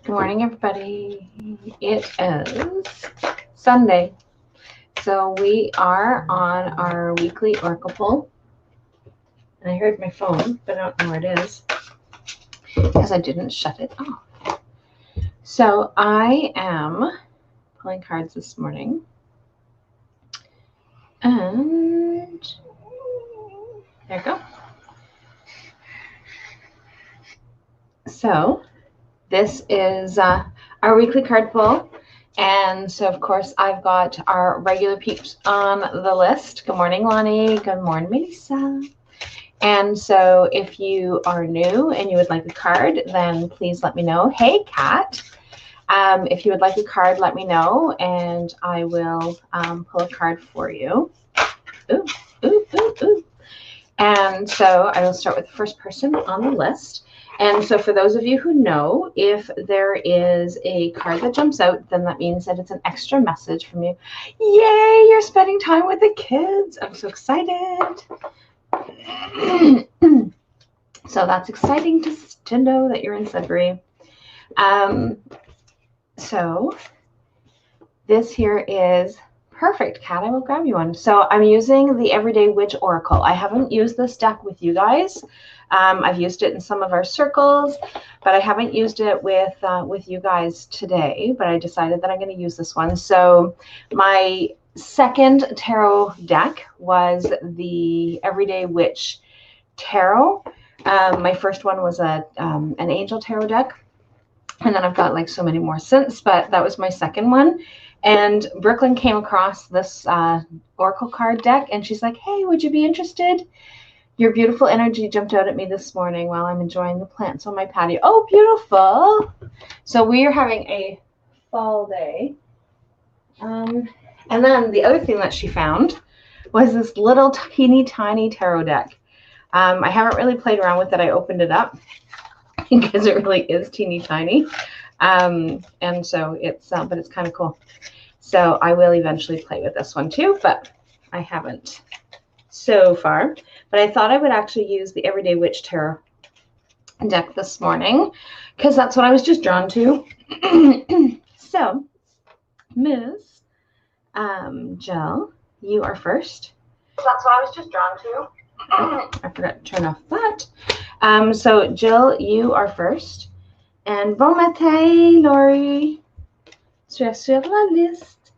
Good morning, everybody. It is Sunday, so we are on our weekly Oracle poll. And I heard my phone, but I don't know where it is because I didn't shut it off. So I am pulling cards this morning, and there you go. So this is our weekly card pull. And so, of course, I've got our regular peeps on the list. Good morning, Lonnie. Good morning, Melissa. And so if you are new and you would like a card, then please let me know. Hey, Kat. If you would like a card, let me know, and I will pull a card for you. Ooh, ooh, ooh, ooh. And so I will start with the first person on the list. And so for those of you who know, if there is a card that jumps out, then that means that it's an extra message from you. Yay, you're spending time with the kids. I'm so excited. So that's exciting to know that you're in Sudbury. So this here is perfect, Kat. I will grab you one. So I'm using the Everyday Witch Oracle. I haven't used this deck with you guys. I've used it in some of our circles, but I haven't used it with you guys today. But I decided that I'm going to use this one. So my second tarot deck was the Everyday Witch Tarot. My first one was an Angel Tarot deck, and then I've got like so many more since. But that was my second one. And Brooklyn came across this Oracle card deck, and she's like, "Hey, would you be interested? Your beautiful energy jumped out at me this morning while I'm enjoying the plants on my patio." Oh, beautiful. So we are having a fall day. And then the other thing that she found was this little teeny tiny tarot deck. I haven't really played around with it. I opened it up because it really is teeny tiny. And so it's, but it's kind of cool. So I will eventually play with this one too, but I haven't so far. But I thought I would actually use the Everyday Witch Tarot deck this morning because that's what I was just drawn to. So, Ms. Jill, you are first. That's what I was just drawn to. Oh, I forgot to turn off that. So, Jill, you are first. And bon matin, Laurie. Sur la liste.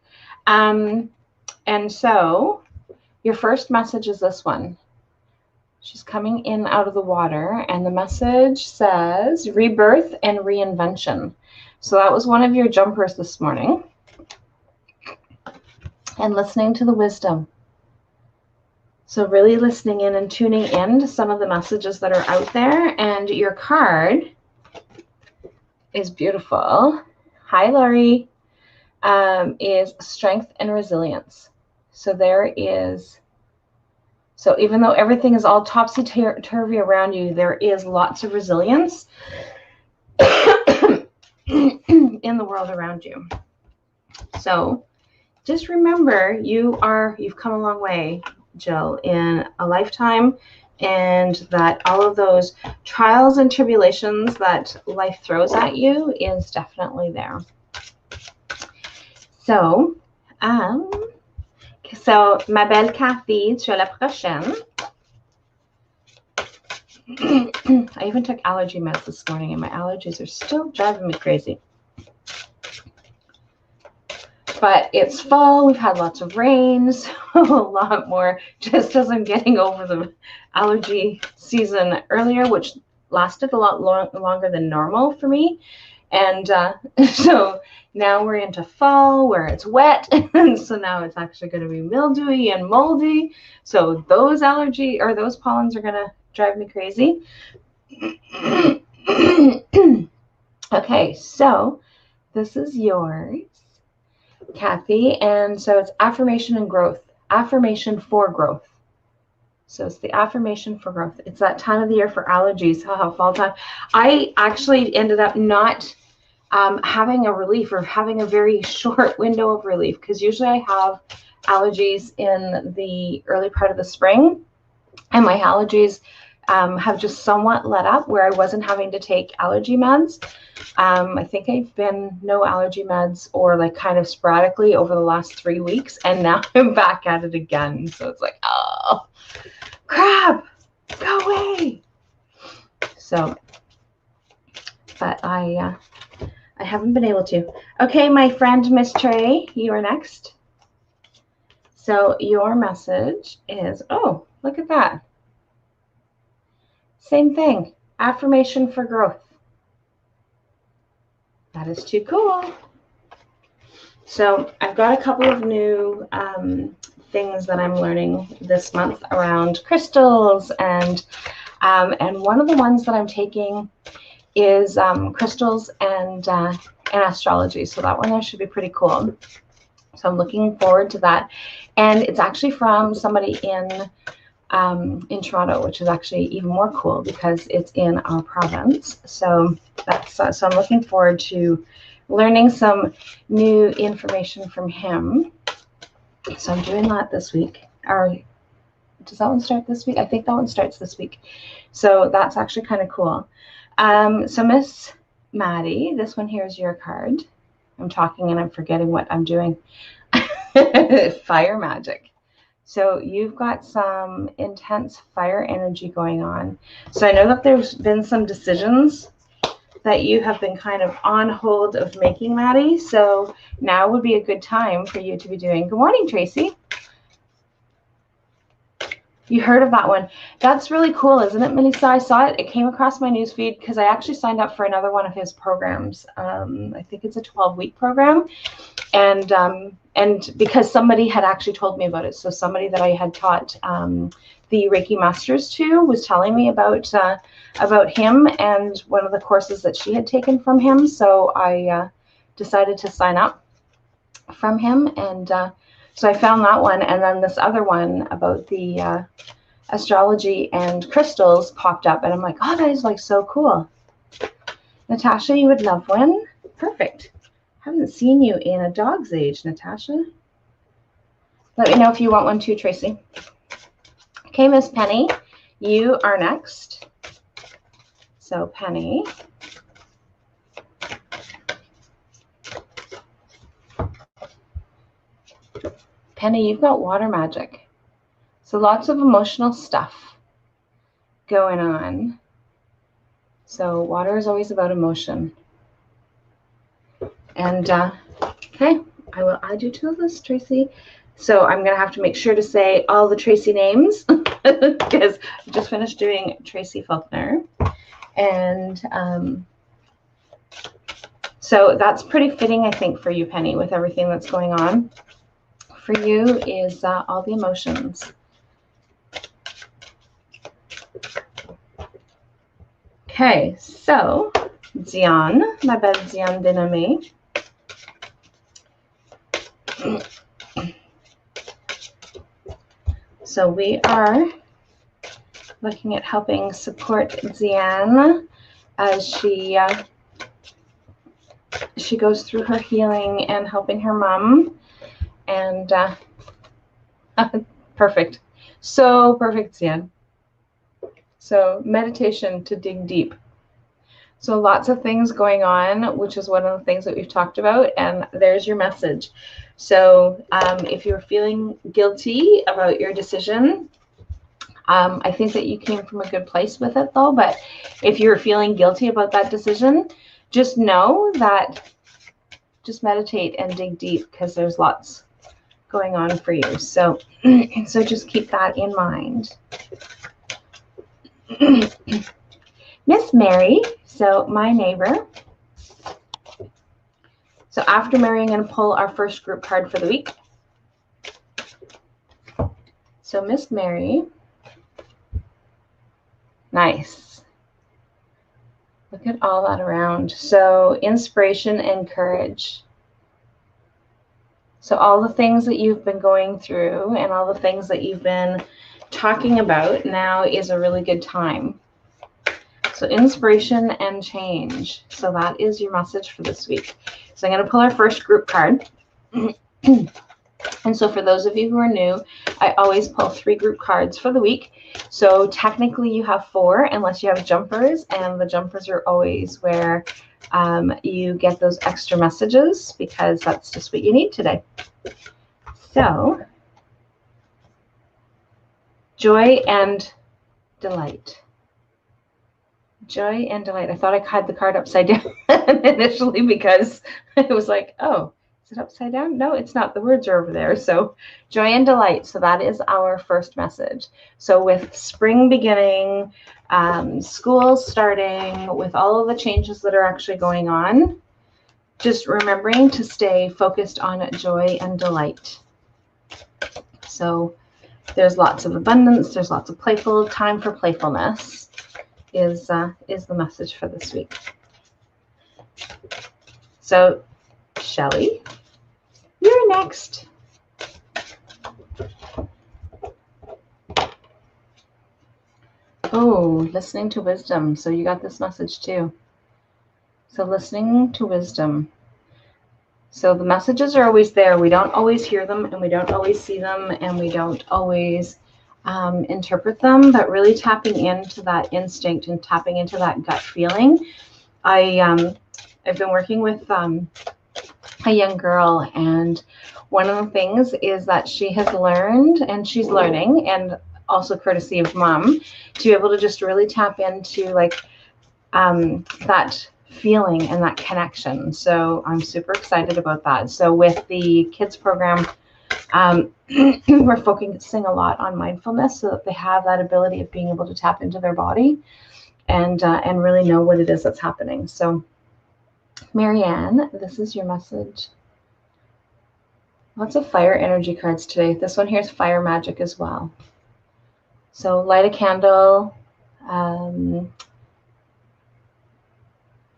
And so, your first message is this one. She's coming in out of the water, and the message says rebirth and reinvention. So that was one of your jumpers this morning. And listening to the wisdom. So really listening in and tuning in to some of the messages that are out there. And your card is beautiful. Hi, Laurie. Is strength and resilience. So there is... So even though everything is all topsy-turvy around you, there is lots of resilience in the world around you. So just remember, you've come a long way, Jill, in a lifetime, and that all of those trials and tribulations that life throws at you is definitely there. So, so, ma belle Kathy, tu es la prochaine. I even took allergy meds this morning, and my allergies are still driving me crazy. But it's fall. We've had lots of rains, a lot more, just as I'm getting over the allergy season earlier, which lasted a lot longer than normal for me. And so now we're into fall where it's wet, and so now it's actually going to be mildewy and moldy. So those those pollens are going to drive me crazy. Okay, so this is yours, Kathy, and so it's affirmation and growth. Affirmation for growth. So it's the affirmation for growth. It's that time of the year for allergies. Fall time. I actually ended up not having a relief, or having a very short window of relief, because usually I have allergies in the early part of the spring, and my allergies have just somewhat let up, where I wasn't having to take allergy meds. I think I've been no allergy meds or like kind of sporadically over the last 3 weeks, and now I'm back at it again. So it's like, oh, crap, go away. So, but I haven't been able to. Okay, my friend, Miss Trey, you are next. So your message is, oh, look at that. Same thing, affirmation for growth. That is too cool. So I've got a couple of new things that I'm learning this month around crystals, and one of the ones that I'm taking is crystals and astrology. So that one there should be pretty cool. So I'm looking forward to that. And it's actually from somebody in Toronto, which is actually even more cool because it's in our province. So that's so I'm looking forward to learning some new information from him. So I'm doing that this week. Or does that one start this week? I think that one starts this week. So that's actually kind of cool. So Miss Maddie, this one here is your card. I'm talking and I'm forgetting what I'm doing. Fire magic. So you've got some intense fire energy going on. So I know that there's been some decisions that you have been kind of on hold of making, Maddie. So now would be a good time for you to be doing. Good morning, Tracy. You heard of that one. That's really cool, isn't it, Melissa? I saw it. It came across my newsfeed because I actually signed up for another one of his programs. I think it's a 12-week program. And because somebody had actually told me about it. So somebody that I had taught the Reiki Masters to was telling me about him and one of the courses that she had taken from him. So I decided to sign up from him, and so I found that one, and then this other one about the astrology and crystals popped up, and I'm like, oh, that is like so cool. Natasha, you would love one. Perfect. Haven't seen you in a dog's age, Natasha. Let me know if you want one too, Tracy. Okay, Miss Penny, you are next. So Penny. Penny, you've got water magic. So lots of emotional stuff going on. So water is always about emotion. And okay, I will add you to the list, Tracy. So I'm going to have to make sure to say all the Tracy names because I just finished doing Tracy Faulkner. And so that's pretty fitting, I think, for you, Penny, with everything that's going on. For you is all the emotions. Okay, so Zion, ma belle Zion Dename. So we are looking at helping support Zian as she goes through her healing and helping her mom. And perfect. So perfect, Zian. So meditation to dig deep. So lots of things going on, which is one of the things that we've talked about. And there's your message. So if you're feeling guilty about your decision, I think that you came from a good place with it, though. But if you're feeling guilty about that decision, just know that just meditate and dig deep because there's lots going on for you. So, so just keep that in mind. Miss Mary, so my neighbor. So after Mary, I'm going to pull our first group card for the week. So Miss Mary. Nice. Look at all that around. So inspiration and courage. So all the things that you've been going through and all the things that you've been talking about, now is a really good time. So inspiration and change. So that is your message for this week. So I'm going to pull our first group card. And so for those of you who are new, I always pull 3 group cards for the week. So technically you have 4 unless you have jumpers, and the jumpers are always where you get those extra messages because that's just what you need today. So, joy and delight. Joy and delight. I thought I had the card upside down initially because it was like, oh, is it upside down? No, it's not. The words are over there. So joy and delight. So that is our first message. So with spring beginning, school starting, with all of the changes that are actually going on, just remembering to stay focused on joy and delight. So there's lots of abundance. There's lots of playful time for playfulness is the message for this week. So, Shelley, you're next. Oh, listening to wisdom. So you got this message too. So listening to wisdom. So the messages are always there. We don't always hear them, and we don't always see them, and we don't always interpret them, but really tapping into that instinct and tapping into that gut feeling. I've been working with a young girl, and one of the things is that she has learned, and she's learning, and also courtesy of mom, to be able to just really tap into like that feeling and that connection. So I'm super excited about that. So with the kids program, we're focusing a lot on mindfulness so that they have that ability of being able to tap into their body and really know what it is that's happening. So Marianne, this is your message. Lots of fire energy cards today. This one here is fire magic as well. So light a candle.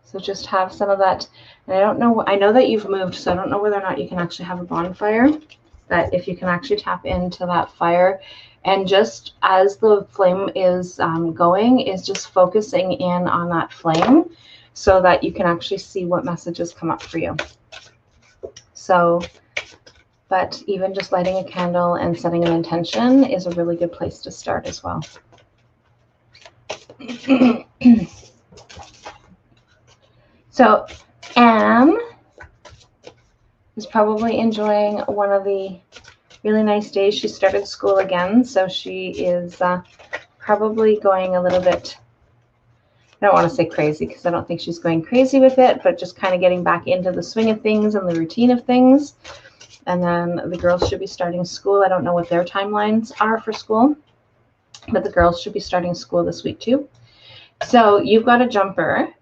So just have some of that. And I don't know, I know that you've moved, so I don't know whether or not you can actually have a bonfire. That if you can actually tap into that fire, and just as the flame is going, is just focusing in on that flame so that you can actually see what messages come up for you. So, but even just lighting a candle and setting an intention is a really good place to start as well. So Am is probably enjoying one of the really nice days. She started school again, so she is probably going a little bit, I don't want to say crazy because I don't think she's going crazy with it, but just kind of getting back into the swing of things and the routine of things. And then the girls should be starting school. I don't know what their timelines are for school, but the girls should be starting school this week too. So you've got a jumper.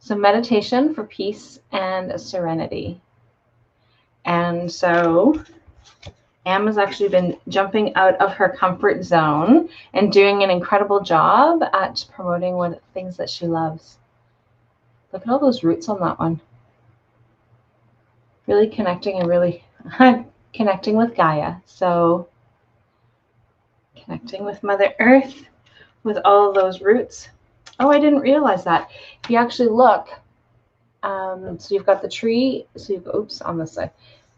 So meditation for peace and serenity. And so Am has actually been jumping out of her comfort zone and doing an incredible job at promoting what things that she loves. Look at all those roots on that one. Really connecting and really connecting with Gaia. So connecting with Mother Earth with all of those roots. Oh, I didn't realize that. If you actually look, so you've got the tree, so you've, oops, on this side.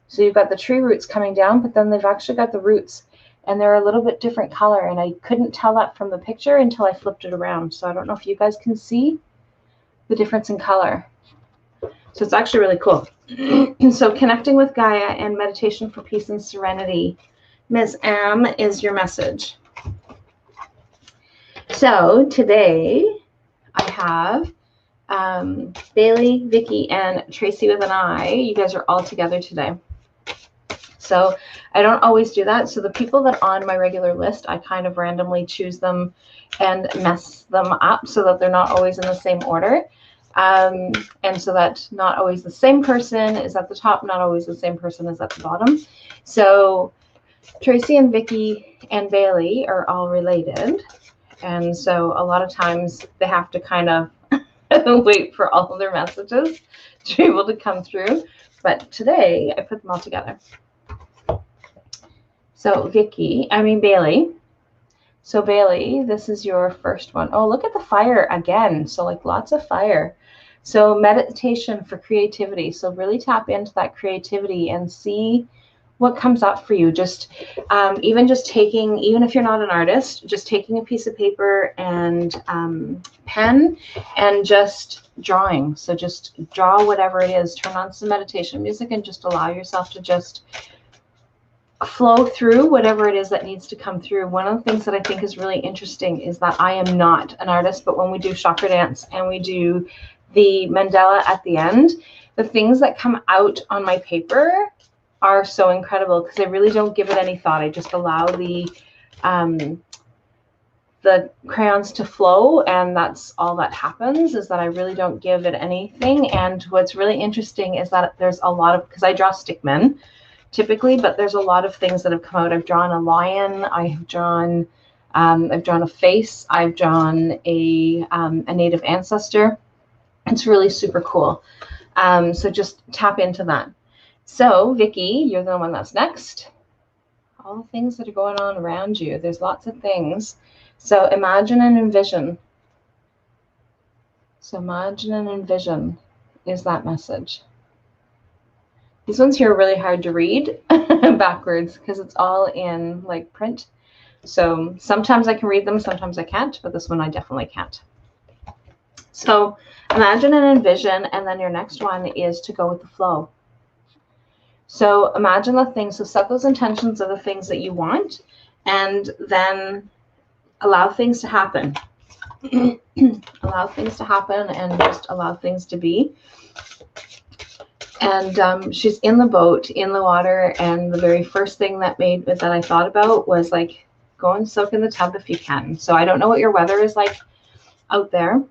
So you've got the tree roots coming down, but then they've actually got the roots, and they're a little bit different color, and I couldn't tell that from the picture until I flipped it around. So I don't know if you guys can see the difference in color. So it's actually really cool. So connecting with Gaia and meditation for peace and serenity. Ms. Am is your message. So today I have Bailey, Vicky, and Tracy with an I. You guys are all together today. So I don't always do that. So the people that are on my regular list, I kind of randomly choose them and mess them up so that they're not always in the same order. And so that not always the same person is at the top, not always the same person is at the bottom. So Tracy and Vicky and Bailey are all related. And so a lot of times they have to kind of wait for all of their messages to be able to come through. But today I put them all together. So Bailey. So Bailey, this is your first one. Oh, look at the fire again. So like lots of fire. So meditation for creativity. So really tap into that creativity and see what comes up for you. Just even if you're not an artist, just taking a piece of paper and pen and just drawing. So just draw whatever it is. Turn on some meditation music and just allow yourself to just flow through whatever it is that needs to come through. One of the things that I think is really interesting is that I am not an artist, but when we do chakra dance and we do the mandala at the end, the things that come out on my paper are so incredible because I really don't give it any thought. I just allow the crayons to flow, and that's all that happens, is that I really don't give it anything. And what's really interesting is that there's a lot of, because I draw stickmen typically, but there's a lot of things that have come out. I've drawn a lion, I've drawn a face, I've drawn a native ancestor. It's really super cool. So just tap into that. So Vicky, you're the one that's next. All the things that are going on around you. There's lots of things. So imagine and envision. So imagine and envision is that message. These ones here are really hard to read backwards because it's all in like print. So sometimes I can read them, sometimes I can't, but this one I definitely can't. So imagine and envision, and then your next one is to go with the flow. So imagine the things, so set those intentions of the things that you want, and then allow things to happen. Allow things to happen and just allow things to be. And she's in the boat, in the water, and the very first thing that I thought about was like, go and soak in the tub if you can. So I don't know what your weather is like out there,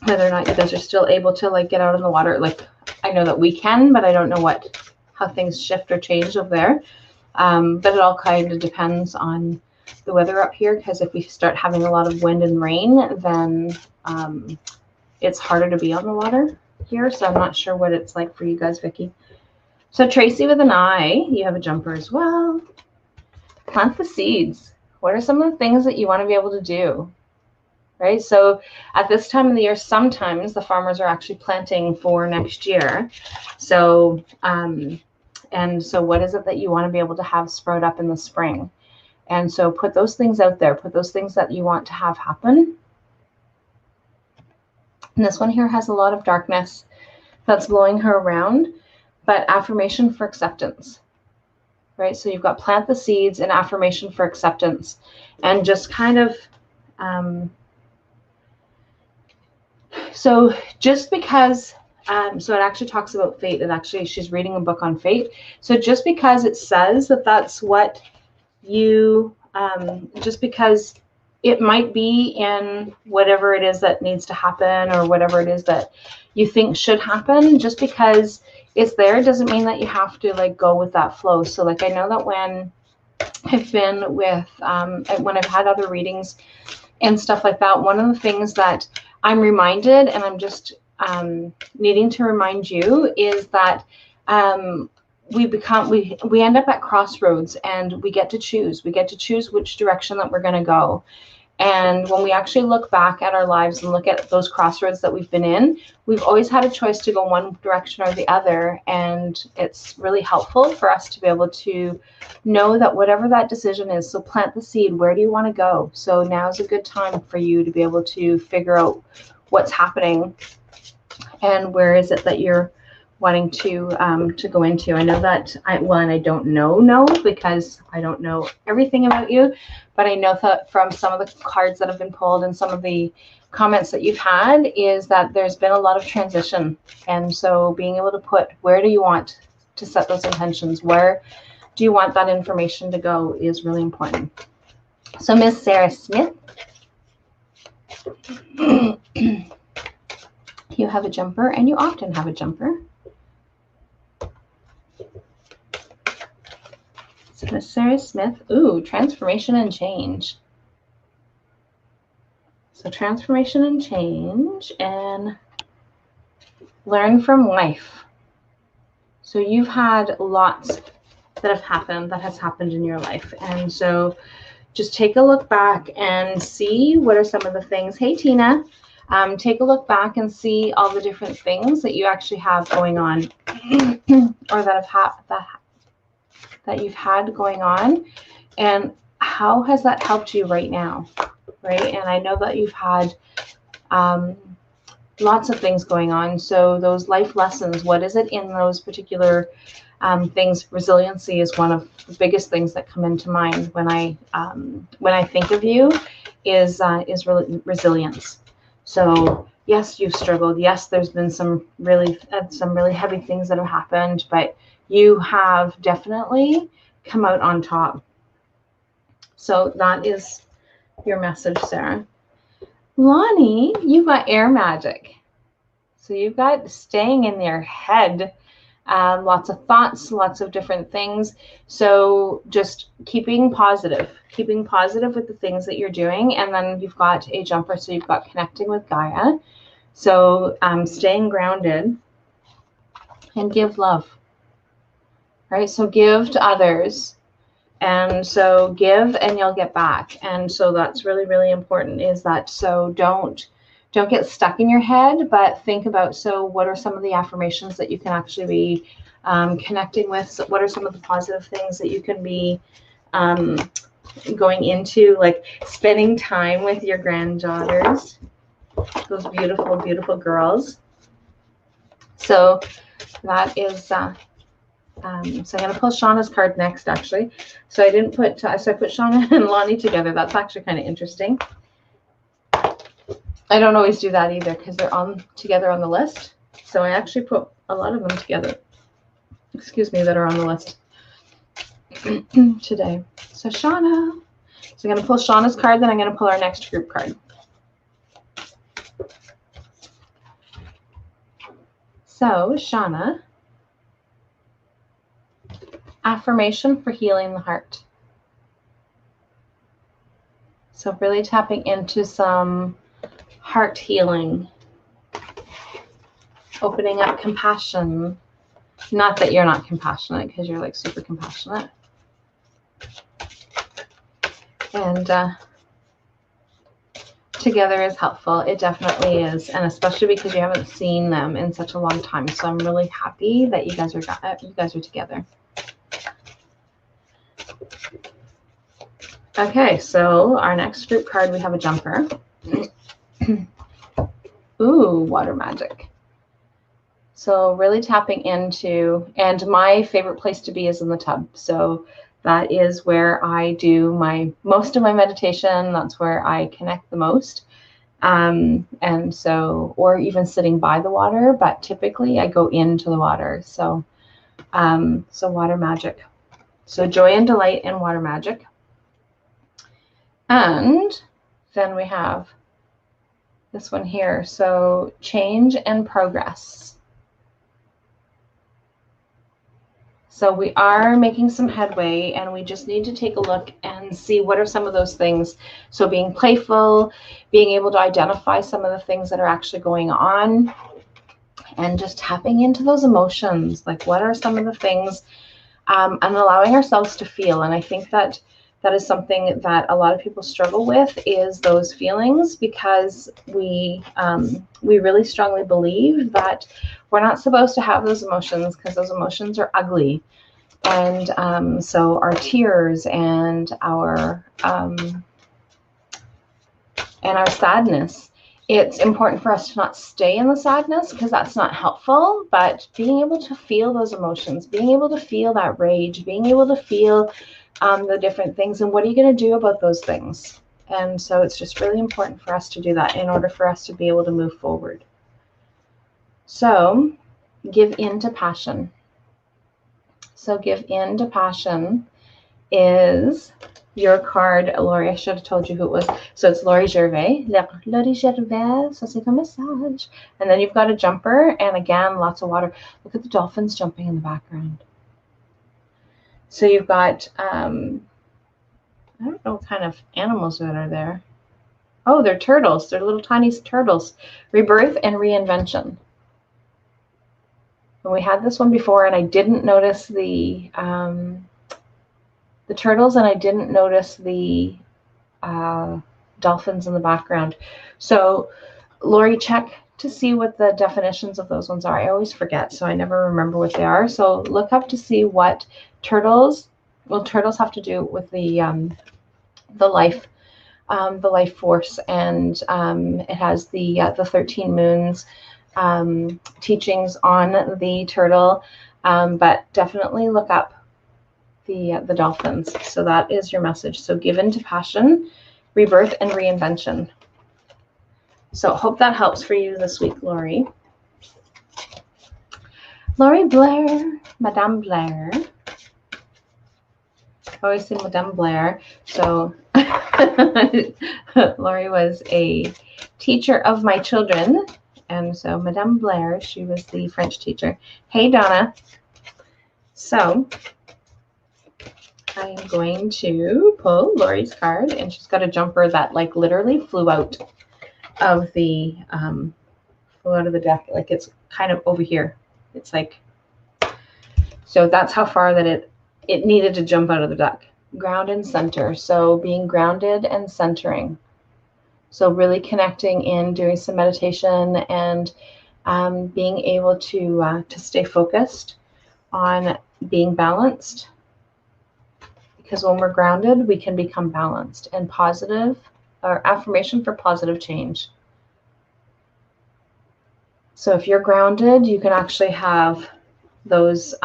whether or not you guys are still able to like get out in the water. Like, I know that we can, but I don't know how things shift or change over there. But it all kind of depends on the weather up here, because if we start having a lot of wind and rain, then it's harder to be on the water here. So I'm not sure what it's like for you guys, Vicky. So Tracy with an I, you have a jumper as well. Plant the seeds. What are some of the things that you want to be able to do? Right? So at this time of the year, sometimes the farmers are actually planting for next year. So, and so what is it that you want to be able to have sprout up in the spring? And so put those things out there, put those things that you want to have happen. And this one here has a lot of darkness that's blowing her around, but affirmation for acceptance, right? So you've got plant the seeds and affirmation for acceptance, and just kind of, so just because, so it actually talks about fate. It actually, she's reading a book on fate. So just because it says that that's what you, just because it might be in whatever it is that needs to happen or whatever it is that you think should happen, just because it's there doesn't mean that you have to like go with that flow. So like, I know that when I've been with, when I've had other readings and stuff like that, one of the things that I'm reminded, and I'm just needing to remind you, is that we end up at crossroads, and we get to choose. We get to choose which direction that we're going to go. And when we actually look back at our lives and look at those crossroads that we've been in, we've always had a choice to go one direction or the other. And it's really helpful for us to be able to know that whatever that decision is, so plant the seed. Where do you want to go? So now's a good time for you to be able to figure out what's happening and where is it that you're wanting to go into. I know that and I don't know because I don't know everything about you, but I know that from some of the cards that have been pulled and some of the comments that you've had is that there's been a lot of transition. And so being able to put, where do you want to set those intentions? Where do you want that information to go is really important. So Miss Sarah Smith, you have a jumper, and you often have a jumper. So Miss Sarah Smith, ooh, transformation and change. So transformation and change, and learn from life. So you've had lots that has happened in your life. And so just take a look back and see what are some of the things. Hey, Tina. Take a look back and see all the different things that you actually have going on or that you've had going on, and how has that helped you right now, right? And I know that you've had lots of things going on. So those life lessons, what is it in those particular things? Resiliency is one of the biggest things that come into mind when I think of you, is resilience. So yes, you've struggled. Yes, there's been some really heavy things that have happened, but you have definitely come out on top. So that is your message, Sarah. Lonnie, you've got air magic. So you've got staying in your head, lots of thoughts, lots of different things. So just keeping positive with the things that you're doing. And then you've got a jumper, so you've got connecting with Gaia. So staying grounded and give love, right? So give to others. And so give and you'll get back. And so that's really, really important, is that, so don't get stuck in your head, but think about, so what are some of the affirmations that you can actually be connecting with? So what are some of the positive things that you can be going into, like spending time with your granddaughters, those beautiful, beautiful girls. So that is, so I'm going to pull Shauna's card next, actually. So I didn't put, so I put Shauna and Lonnie together. That's actually kind of interesting. I don't always do that either, because they're together on the list. So I actually put a lot of them together, excuse me, that are on the list today. So Shauna, so I'm going to pull Shauna's card, then I'm going to pull our next group card. So Shauna, affirmation for healing the heart. So really tapping into some heart healing, opening up compassion. Not that you're not compassionate, because you're like super compassionate. And together is helpful. It definitely is. And especially because you haven't seen them in such a long time. So I'm really happy that you guys are together. Okay, so our next group card, we have a jumper. Ooh, water magic. So really tapping into, and my favorite place to be is in the tub. So that is where I do most of my meditation. That's where I connect the most. And so, or even sitting by the water, but typically I go into the water. So, so water magic. So joy and delight in water magic. And then we have this one here. So change and progress. So we are making some headway, and we just need to take a look and see what are some of those things. So being playful, being able to identify some of the things that are actually going on, and just tapping into those emotions. Like, what are some of the things, and allowing ourselves to feel. And I think that that is something that a lot of people struggle with, is those feelings, because we really strongly believe that we're not supposed to have those emotions, because those emotions are ugly. And so our tears and our sadness, it's important for us to not stay in the sadness, because that's not helpful, but being able to feel those emotions, being able to feel that rage, being able to feel the different things, and what are you going to do about those things? And so it's just really important for us to do that in order for us to be able to move forward. So give in to passion. So give in to passion is your card, Laurie. I should have told you who it was. So it's Laurie Gervais. Laurie Gervais, ça c'est un message. And then you've got a jumper, and again, lots of water. Look at the dolphins jumping in the background. So you've got, I don't know what kind of animals that are there. Oh, they're turtles. They're little tiny turtles. Rebirth and reinvention. And we had this one before, and I didn't notice the turtles, and I didn't notice the dolphins in the background. So Lori, check to see what the definitions of those ones are. I always forget, so I never remember what they are. So look up to see what turtles. Well, turtles have to do with the life force, and it has the 13 moons teachings on the turtle. But definitely look up the dolphins. So that is your message. So given to passion, rebirth, and reinvention. So hope that helps for you this week, Lori. Lori Blair, Madame Blair. I always say Madame Blair. So Lori was a teacher of my children. And so Madame Blair, she was the French teacher. Hey, Donna. So I am going to pull Lori's card, and she's got a jumper that like literally flew out of the deck. Like it's kind of over here. It's like, so that's how far that it needed to jump out of the deck. Ground and center. So being grounded and centering. So really connecting in, doing some meditation, and being able to stay focused on being balanced. Because when we're grounded, we can become balanced and positive, or affirmation for positive change. So if you're grounded, you can actually have those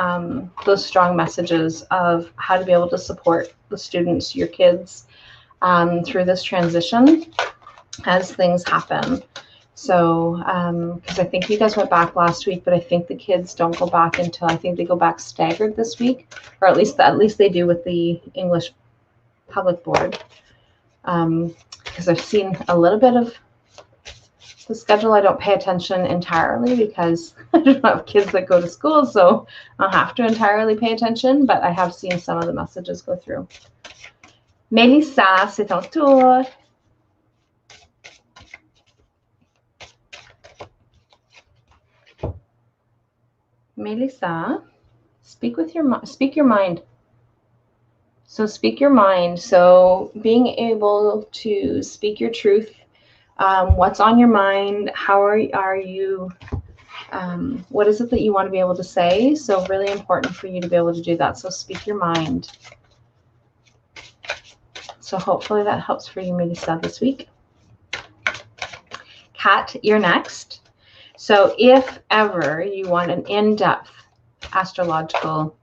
strong messages of how to be able to support the students, your kids, through this transition as things happen. So, because I think you guys went back last week, but I think the kids don't go back until, I think they go back staggered this week, or at least they do with the English public board. Because I've seen a little bit of the schedule. I don't pay attention entirely because I don't have kids that go to school, so I'll have to entirely pay attention, but I have seen some of the messages go through. Mélissa, c'est ton tour. Mélissa, speak your mind. So speak your mind. So being able to speak your truth, what's on your mind, how are you, what is it that you want to be able to say? So really important for you to be able to do that. So speak your mind. So hopefully that helps for you, Mélissa, this week. Kat, you're next. So if ever you want an in-depth astrological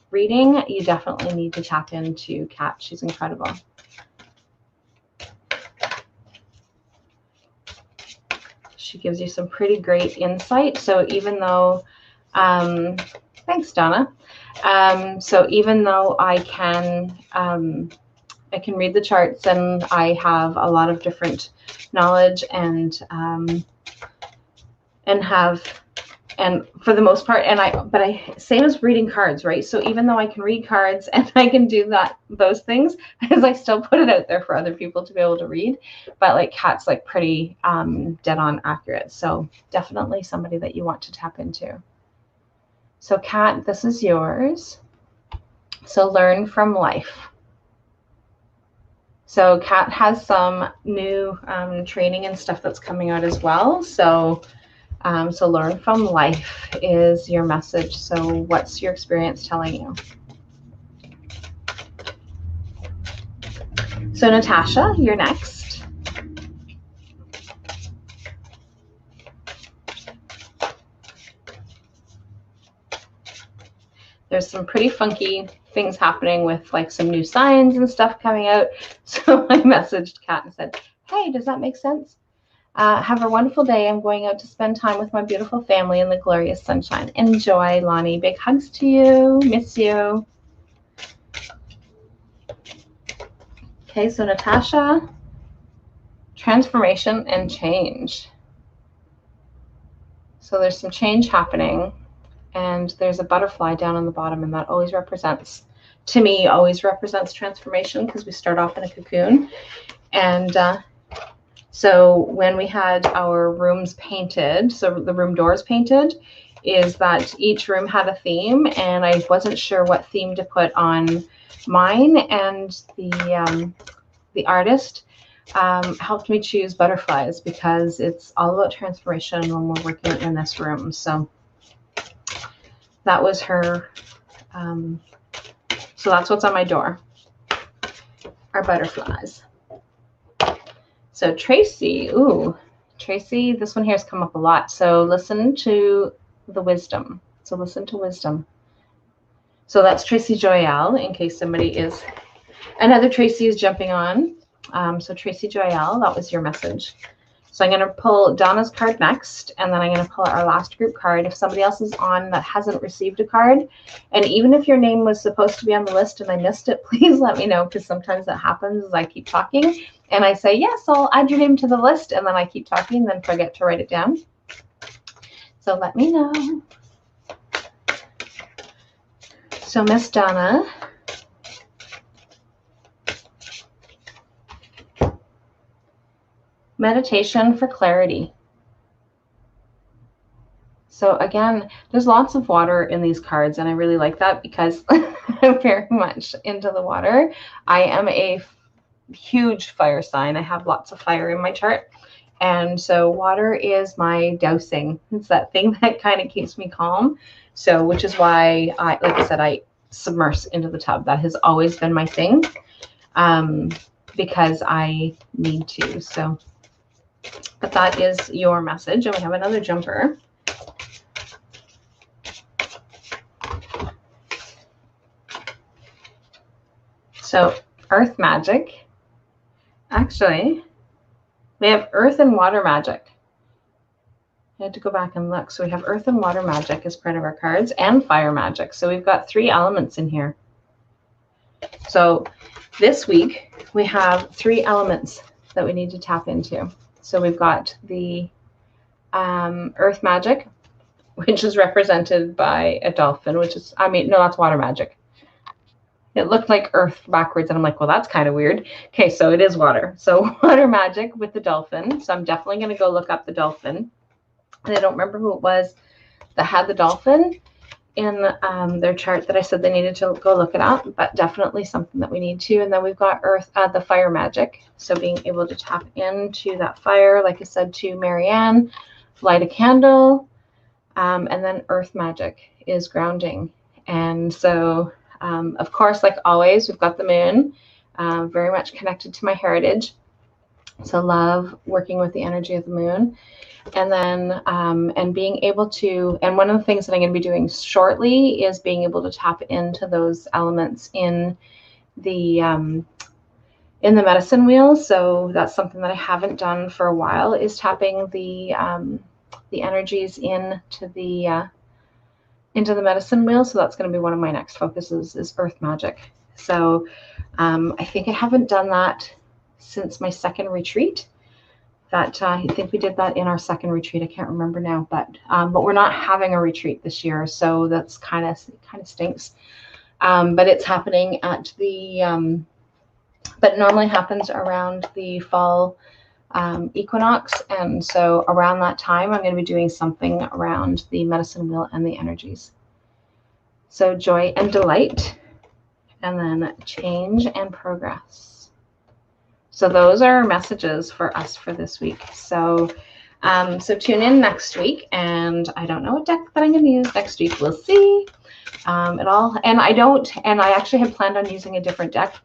reading, you definitely need to tap into Kat. She's incredible. She gives you some pretty great insight. So even though, thanks, Donna. So even though I can read the charts, and I have a lot of different knowledge, and for the most part, but same as reading cards, right? So even though I can read cards and I can do those things, because I still put it out there for other people to be able to read, but like Kat's like pretty dead on accurate. So definitely somebody that you want to tap into. So Kat, this is yours. So learn from life. So Kat has some new training and stuff that's coming out as well. So learn from life is your message. So what's your experience telling you? So Natasha, you're next. There's some pretty funky things happening with like some new signs and stuff coming out. So I messaged Kat and said, hey, does that make sense? Have a wonderful day. I'm going out to spend time with my beautiful family in the glorious sunshine. Enjoy, Lonnie. Big hugs to you. Miss you. Okay, so Natasha, transformation and change. So there's some change happening, and there's a butterfly down on the bottom, and that always represents, to me, always represents transformation, because we start off in a cocoon. And so when we had our rooms painted, so the room doors painted, is that each room had a theme, and I wasn't sure what theme to put on mine and the artist. helped me choose butterflies because it's all about transformation when we're working in this room. So that was her. So that's what's on my door, are butterflies. So Tracy, ooh, Tracy, this one here has come up a lot. So listen to the wisdom. So listen to wisdom. So that's Tracy Joyelle, in case somebody is, another Tracy is jumping on. So Tracy Joyelle, that was your message. So I'm going to pull Donna's card next, and then I'm going to pull our last group card. If somebody else is on that hasn't received a card, and even if your name was supposed to be on the list and I missed it, please let me know, because sometimes that happens as I keep talking and I say, yes, I'll add your name to the list, and then I keep talking and then forget to write it down. So let me know. So Miss Donna, meditation for clarity. So again, there's lots of water in these cards, and I really like that because I'm very much into the water. I am a huge fire sign. I have lots of fire in my chart. And so water is my dousing. It's that thing that kind of keeps me calm. So, which is why like I said, I submerge into the tub. That has always been my thing, because I need to. So, but that is your message. And we have another jumper. So earth magic. Actually, we have earth and water magic. I had to go back and look. So we have earth and water magic as part of our cards, and fire magic. So we've got 3 elements in here. So this week we have 3 elements that we need to tap into. So we've got the earth magic, which is represented by a dolphin, which is, I mean, no, that's water magic. It looked like earth backwards, and I'm like, well, that's kind of weird. Okay, so it is water. So water magic with the dolphin. So I'm definitely going to go look up the dolphin. And I don't remember who it was that had the dolphin in their chart that I said they needed to go look it up, but definitely something that we need to. And then we've got the fire magic. So being able to tap into that fire, like I said to Marianne, light a candle, and then earth magic is grounding. And so, of course, like always, we've got the moon, very much connected to my heritage. So love working with the energy of the moon. And then, and being able to, and one of the things that I'm going to be doing shortly is being able to tap into those elements in the medicine wheel. So that's something that I haven't done for a while, is tapping the energies into the medicine wheel. So that's going to be one of my next focuses, is earth magic. So I think I haven't done that since my second retreat. That I think we did that in our second retreat. I can't remember now, but we're not having a retreat this year, so that's kind of stinks. But it's happening at the but normally happens around the fall equinox, and so around that time I'm going to be doing something around the medicine wheel and the energies. So joy and delight, and then change and progress. So those are our messages for us for this week. So so tune in next week, and I don't know what deck that I'm going to use next week. We'll see. And I actually had planned on using a different deck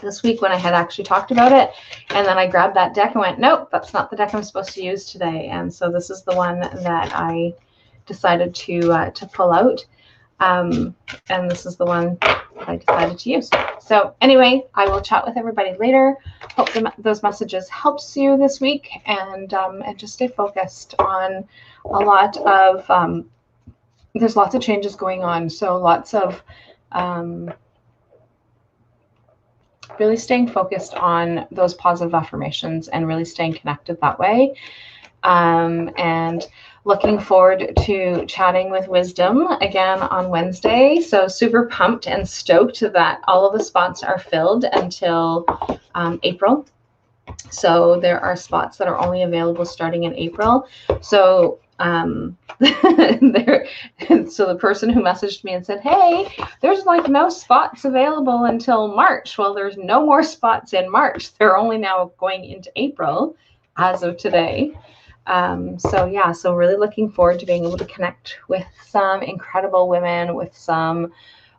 this week when I had actually talked about it, and then I grabbed that deck and went, nope, that's not the deck I'm supposed to use today. And so this is the one that I decided to pull out, and this is the one that I decided to use. So anyway, I will chat with everybody later. Hope those messages helps you this week, and just stay focused on a lot of there's lots of changes going on, so lots of really staying focused on those positive affirmations and really staying connected that way. And looking forward to chatting with Wisdom again on Wednesday. So super pumped and stoked that all of the spots are filled until April. So there are spots that are only available starting in April. So there, so the person who messaged me and said, hey, there's like no spots available until March. Well, there's no more spots in March. They're only now going into April as of today. So yeah, so really looking forward to being able to connect with some incredible women with some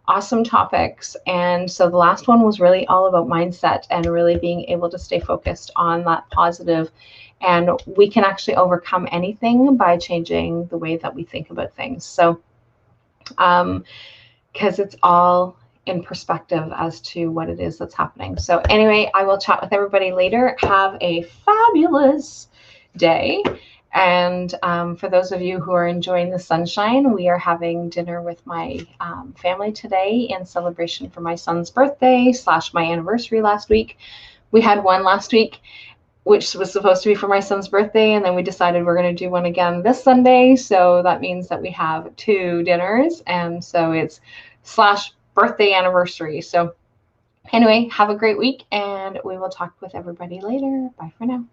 awesome topics. And so the last one was really all about mindset and really being able to stay focused on that positive. And we can actually overcome anything by changing the way that we think about things. So, because it's all in perspective as to what it is that's happening. So anyway, I will chat with everybody later. Have a fabulous day. And for those of you who are enjoying the sunshine, we are having dinner with my family today in celebration for my son's birthday / my anniversary last week. We had one last week, which was supposed to be for my son's birthday, and then we decided we're going to do one again this Sunday. So that means that we have 2 dinners, and so it's / birthday anniversary. So anyway, have a great week, and we will talk with everybody later. Bye for now.